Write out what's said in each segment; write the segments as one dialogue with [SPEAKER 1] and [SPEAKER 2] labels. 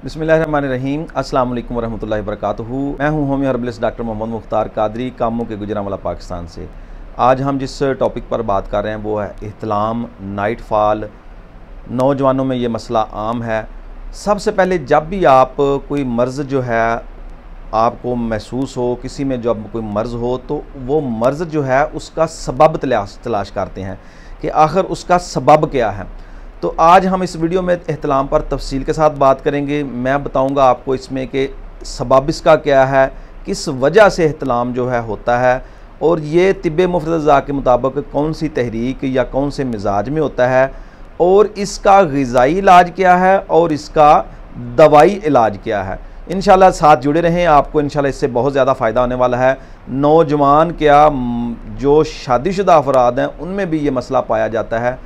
[SPEAKER 1] बिस्मिल्लाहिर्रहमानिर्रहीम। अस्सलाम वालेकुम वरहमतुल्लाहि वबरकातुहू। मैं हूं homeo herbalist doctor Mohammad Mukhtar Qadri, कामों के गुजरांवाला पाकिस्तान से। आज हम जिस टॉपिक पर बात कर रहे हैं वो है इहतिलाम, नाइट फॉल। नौजवानों में ये मसला आम है। सबसे पहले जब भी आप कोई मर्ज़ जो है आपको महसूस हो, किसी में जब कोई मर्ज़ हो, तो वो मर्ज़ जो है उसका सबब तलाश करते हैं कि आखिर उसका सबब क्या है। तो आज हम इस वीडियो में इहतिलाम पर तफसील के साथ बात करेंगे। मैं बताऊंगा आपको इसमें कि सबब इसका क्या है, किस वजह से इहतिलाम जो है होता है, और ये तिब्बे मुफ्रदा के मुताबिक कौन सी तहरीक या कौन से मिजाज में होता है, और इसका ग़िज़ाई इलाज क्या है और इसका दवाई इलाज क्या है। इंशाल्लाह साथ जुड़े रहें, आपको इंशाल्लाह इससे बहुत ज़्यादा फ़ायदा होने वाला है। नौजवान क्या, जो शादीशुदा अफराद हैं उनमें भी ये मसला पाया जाता है।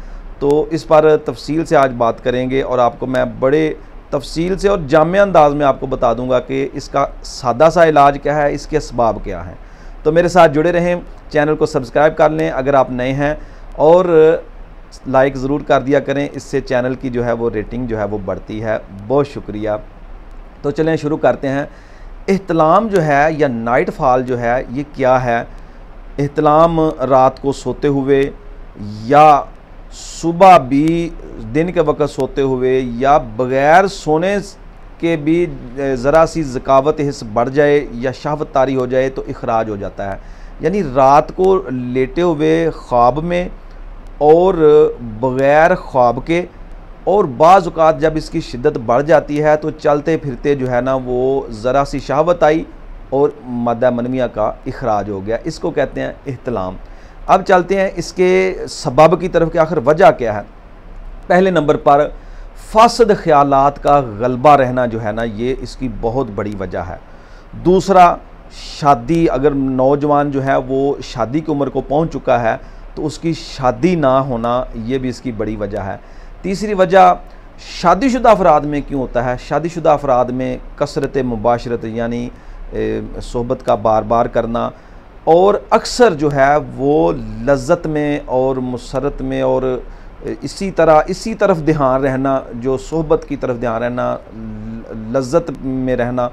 [SPEAKER 1] तो इस पर तफसील से आज बात करेंगे और आपको मैं बड़े तफसील से और जामिया अंदाज में आपको बता दूंगा कि इसका सादा सा इलाज क्या है, इसके असबाब क्या हैं। तो मेरे साथ जुड़े रहें, चैनल को सब्सक्राइब कर लें अगर आप नए हैं, और लाइक ज़रूर कर दिया करें, इससे चैनल की जो है वो रेटिंग जो है वो बढ़ती है। बहुत शुक्रिया। तो चलें शुरू करते हैं। इहतिलाम जो है या नाइट फॉल जो है ये क्या है। इहतिलाम रात को सोते हुए या सुबह भी दिन के वक्त सोते हुए या बग़ैर सोने के भी ज़रा सी ज़कावत हिस्स बढ़ जाए या शहवत तारी हो जाए तो इखराज हो जाता है। यानी रात को लेटे हुए ख्वाब में और बग़ैर ख्वाब के, और बाज़ औक़ात जब इसकी शिद्दत बढ़ जाती है तो चलते फिरते जो है ना वो ज़रा सी शहवत आई और मादा मनविया का इखराज हो गया। इसको कहते हैं इहतिलाम। अब चलते हैं इसके सबब की तरफ कि आखिर वजह क्या है। पहले नंबर पर फासद ख्यालात का गलबा रहना जो है ना, ये इसकी बहुत बड़ी वजह है। दूसरा, शादी, अगर नौजवान जो है वो शादी की उम्र को पहुंच चुका है तो उसकी शादी ना होना, ये भी इसकी बड़ी वजह है। तीसरी वजह शादीशुदा अफराद में क्यों होता है। शादीशुदा अफराद में कसरत मुबाशरत यानी सोहबत का बार बार करना, और अक्सर जो है वो लज्जत में और मुसरत में और इसी तरफ ध्यान रहना, जो सोहबत की तरफ ध्यान रहना, लज्जत में रहना,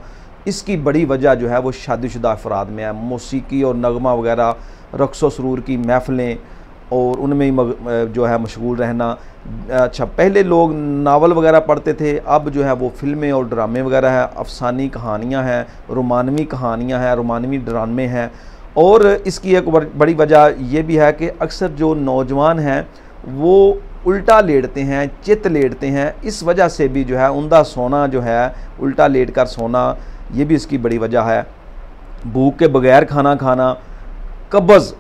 [SPEAKER 1] इसकी बड़ी वजह जो है वो शादीशुदा अफराद में है। मौसीकी और नगमा वगैरह, रक़्स व सुरूर की महफ़िलें और उनमें जो है मशगूल रहना। अच्छा, पहले लोग नावल वगैरह पढ़ते थे, अब जो है वो फ़िल्में और ड्रामे वगैरह हैं, अफ़सानी कहानियाँ हैं, रोमानवी कहानियाँ हैं, रोमानवी ड्रामे हैं। और इसकी एक बड़ी वजह यह भी है कि अक्सर जो नौजवान हैं वो उल्टा लेटते हैं, चित लेटते हैं। इस वजह से भी जो है उंधा सोना जो है, उल्टा लेट कर सोना, ये भी इसकी बड़ी वजह है। भूख के बगैर खाना खाना, कब्ज़,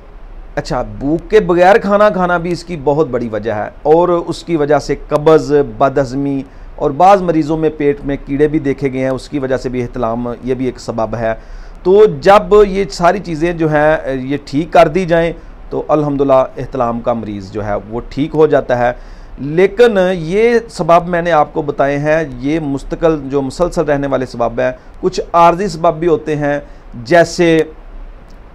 [SPEAKER 1] अच्छा भूख के बगैर खाना खाना भी इसकी बहुत बड़ी वजह है, और उसकी वजह से कब्ज़, बदहज़मी, और बाज़ मरीज़ों में पेट में कीड़े भी देखे गए हैं, उसकी वजह से भी इहतिलाम ये भी एक सबब है। तो जब ये सारी चीज़ें जो हैं ये ठीक कर दी जाएं तो अल्हम्दुलिल्लाह इहतिलाम का मरीज़ जो है वो ठीक हो जाता है। लेकिन ये सबब मैंने आपको बताए हैं, ये मुसलसल रहने वाले सबब हैं। कुछ आर्जी सबब भी होते हैं, जैसे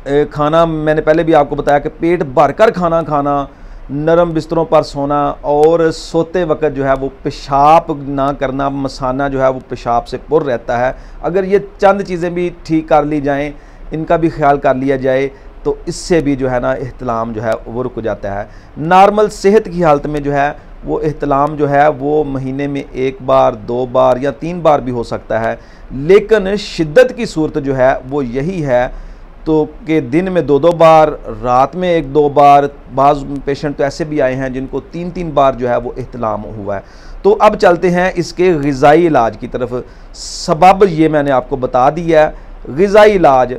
[SPEAKER 1] खाना, मैंने पहले भी आपको बताया कि पेट भरकर खाना खाना, नरम बिस्तरों पर सोना, और सोते वक्त जो है वो पेशाब ना करना, मसाना जो है वो पेशाब से पुर रहता है। अगर ये चंद चीज़ें भी ठीक कर ली जाएं, इनका भी ख्याल कर लिया जाए, तो इससे भी जो है ना इहतिलाम जो है वो रुक जाता है। नॉर्मल सेहत की हालत में जो है वो इहतिलाम जो है वो महीने में 1 बार, 2 बार या 3 बार भी हो सकता है। लेकिन शिद्दत की सूरत जो है वो यही है तो कि दिन में 2-2 बार, रात में 1-2 बार, बाज़ पेशेंट तो ऐसे भी आए हैं जिनको 3-3 बार जो है वो इहतिलाम हुआ है। तो अब चलते हैं इसके ग़िज़ाई इलाज की तरफ। सबब ये मैंने आपको बता दिया है। ग़िज़ाई इलाज,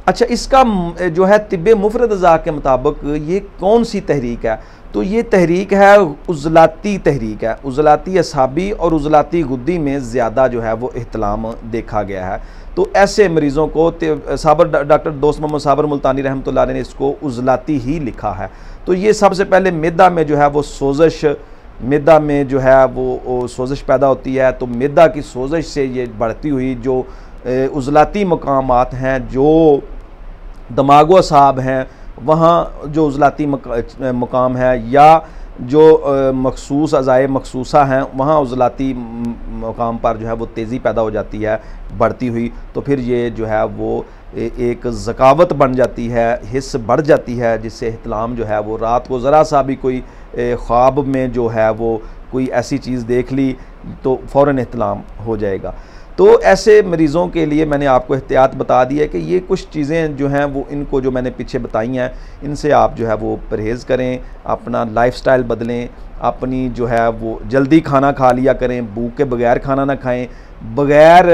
[SPEAKER 1] अच्छा इसका जो है तिब्बे मुफ्रदा के मुताबिक ये कौन सी तहरीक है, तो ये तहरीक है उज़लाती तहरीक है। उज़लाती असाबी और उज़लाती गुद्दी में ज़्यादा जो है वो इहतिलाम देखा गया है। तो ऐसे मरीज़ों को डॉक्टर दोस्त मोहम्मद साबर मुल्तानी रहमतुल्लाह ने इसको उज़लाती ही लिखा है। तो ये सबसे पहले मैदा में जो है वो सोजिश, मैदा में जो है वो सोजिश पैदा होती है। तो मैदा की सोजिश से ये बढ़ती हुई जो उज़लाती मकामात हैं, जो दिमाग व असाब हैं, वहाँ जो उज़लाती मकाम है, या जो मखसूस अज़ाए मखसूसा हैं वहाँ उज़लाती मकाम पर जो है वो तेज़ी पैदा हो जाती है बढ़ती हुई, तो फिर ये जो है वो एक ज़कावत बन जाती है, हिस्स बढ़ जाती है, जिससे इहतलाम जो है वो रात को ज़रा सा भी कोई ख्वाब में जो है वो कोई ऐसी चीज़ देख ली तो फ़ौरन इहतलाम हो जाएगा। तो ऐसे मरीज़ों के लिए मैंने आपको एहतियात बता दी है कि ये कुछ चीज़ें जो हैं वो इनको जो मैंने पीछे बताई हैं इनसे आप जो है वो परहेज़ करें, अपना लाइफस्टाइल बदलें, अपनी जो है वो जल्दी खाना खा लिया करें, भूख के बगैर खाना ना खाएं, बगैर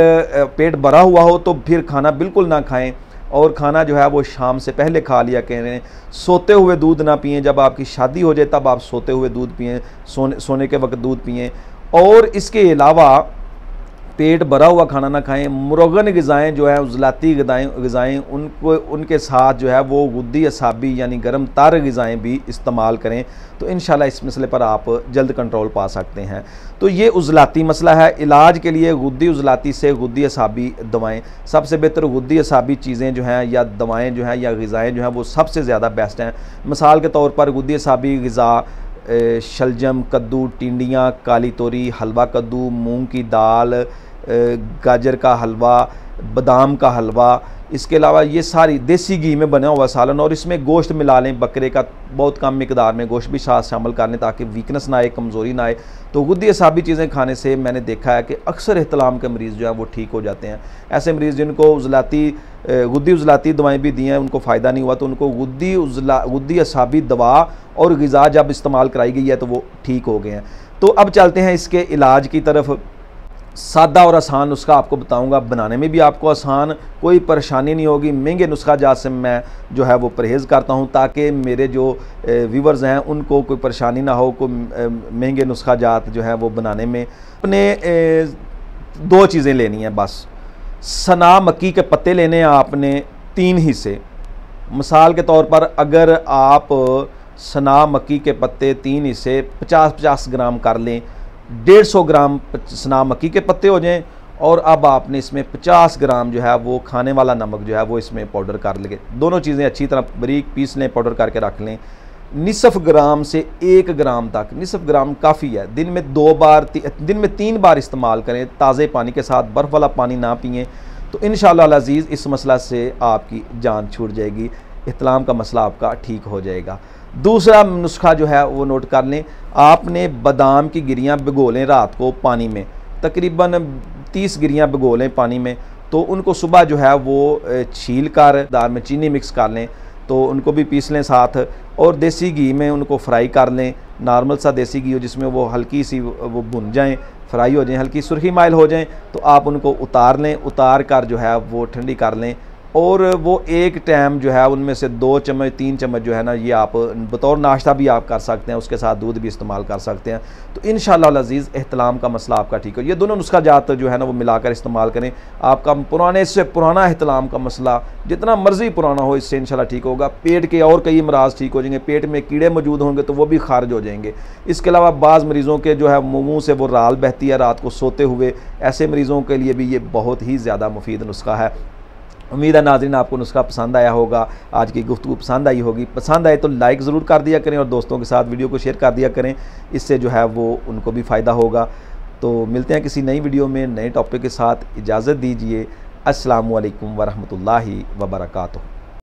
[SPEAKER 1] पेट भरा हुआ हो तो फिर खाना बिल्कुल ना खाएं, और खाना जो है वो शाम से पहले खा लिया करें। सोते हुए दूध ना पिएं, जब आपकी शादी हो जाए तब आप सोते हुए दूध पिएं, सोने के वक्त दूध पिएं। और इसके अलावा पेट भरा हुआ खाना ना खाएं, मुरगन ग़िज़ाएँ जो है उज़लाती ग़िज़ाएँ उनको उनके साथ जो है वो गुद्दी असाबी यानी गर्म तार ग़िज़ाएँ भी इस्तेमाल करें, तो इंशाल्लाह इस मसले पर आप जल्द कंट्रोल पा सकते हैं। तो ये उज़लाती मसला है। इलाज के लिए गुद्दी उज़लाती से गुद्दी असाबी दवाएँ सबसे बेहतर, गुद्दी असाबी चीज़ें जो हैं या दवाएँ जो हैं या ग़िज़ाएँ जो हैं वो सबसे ज़्यादा बेस्ट हैं। मिसाल के तौर पर गुद्दी असाबी ग़िज़ा शलजम, कद्दू, टिंडियाँ, काली तोरी, हलवा कद्दू, मूंग की दाल, गाजर का हलवा, बादाम का हलवा, इसके अलावा ये सारी देसी घी में बना हुआ सालन, और इसमें गोश्त मिला लें, बकरे का बहुत कम मिकदार में गोश्त भी साथ शामिल कर लें ताकि वीकनेस ना आए, कमज़ोरी ना आए। तो गुद्दी असाबी चीज़ें खाने से मैंने देखा है कि अक्सर इहतलाम के मरीज़ जो है वो ठीक हो जाते हैं। ऐसे मरीज़ जिनको गुद्दी उज़लाती दवाएँ भी दी हैं उनको फ़ायदा नहीं हुआ, तो उनको गुद्दी असाबी दवा और ग़िज़ा जब इस्तेमाल कराई गई है तो वो ठीक हो गए हैं। तो अब चलते हैं इसके इलाज की तरफ। सादा और आसान नुस्खा आपको बताऊंगा, बनाने में भी आपको आसान, कोई परेशानी नहीं होगी। महंगे नुस्खा जात से मैं जो है वो परहेज़ करता हूं ताकि मेरे जो व्यूवर्स हैं उनको कोई परेशानी ना हो, कोई महंगे नुस्खा जात जो है वो बनाने में। अपने दो चीज़ें लेनी हैं बस। सना मक्की के पत्ते लेने हैं आपने 3 हिस्से। मिसाल के तौर पर अगर आप सना मक्की के पत्ते 3 हिस्से 50-50 ग्राम कर लें, 150 ग्राम सना मक्की के पत्ते हो जाएं, और अब आपने इसमें 50 ग्राम जो है वो खाने वाला नमक जो है वो इसमें पाउडर कर लें। दोनों चीज़ें अच्छी तरह बारीक पीस लें, पाउडर करके रख लें। निसफ़ ग्राम से 1 ग्राम तक, निसफ़ ग्राम काफ़ी है, दिन में 3 बार इस्तेमाल करें, ताज़े पानी के साथ, बर्फ़ वाला पानी ना पिएँ, तो इंशाअल्लाह अज़ीज़ इस मसला से आपकी जान छूट जाएगी, इहतलाम का मसला आपका ठीक हो जाएगा। दूसरा नुस्खा जो है वो नोट कर लें, आपने बादाम की गिरियाँ भिगो लें रात को पानी में, तकरीबन 30 गिरियाँ भिगो लें पानी में, तो उनको सुबह जो है वो छील कर दाल में चीनी मिक्स कर लें, तो उनको भी पीस लें साथ, और देसी घी में उनको फ्राई कर लें, नॉर्मल सा देसी घी हो जिसमें वो हल्की सी वो भुन जाएँ, फ्राई हो जाएँ, हल्की सुर्खी माइल हो जाएँ, तो आप उनको उतार लें, उतार कर जो है वो ठंडी कर लें, और वो एक टाइम जो है उनमें से 2 चम्मच 3 चम्मच जो है ना, ये आप बतौर नाश्ता भी आप कर सकते हैं, उसके साथ दूध भी इस्तेमाल कर सकते हैं। तो इंशाअल्लाह अज़ीज़ एहतलाम का मसला आपका ठीक हो। ये दोनों नुस्खा जात जो है ना वो मिलाकर इस्तेमाल करें, आपका पुराने से पुराना एहतलाम का मसला जितना मर्जी पुराना हो इससे इंशाअल्लाह ठीक होगा। पेट के और कई अमराज ठीक हो जाएंगे, पेट में कीड़े मौजूद होंगे तो वो भी खारिज हो जाएंगे। इसके अलावा बाज़ मरीज़ों के जो है मुँह से वो राल बहती है रात को सोते हुए, ऐसे मरीज़ों के लिए भी ये बहुत ही ज़्यादा मुफीद नुस्खा है। उम्मीद है नाज़रीन आपको नुस्खा पसंद आया होगा, आज की गुफ्तगू पसंद आई होगी। पसंद आए तो लाइक ज़रूर कर दिया करें और दोस्तों के साथ वीडियो को शेयर कर दिया करें, इससे जो है वो उनको भी फ़ायदा होगा। तो मिलते हैं किसी नई वीडियो में नए टॉपिक के साथ, इजाज़त दीजिए। अस्सलामु अलैकुम वरहमतुल्लाहि वबरकातुहू।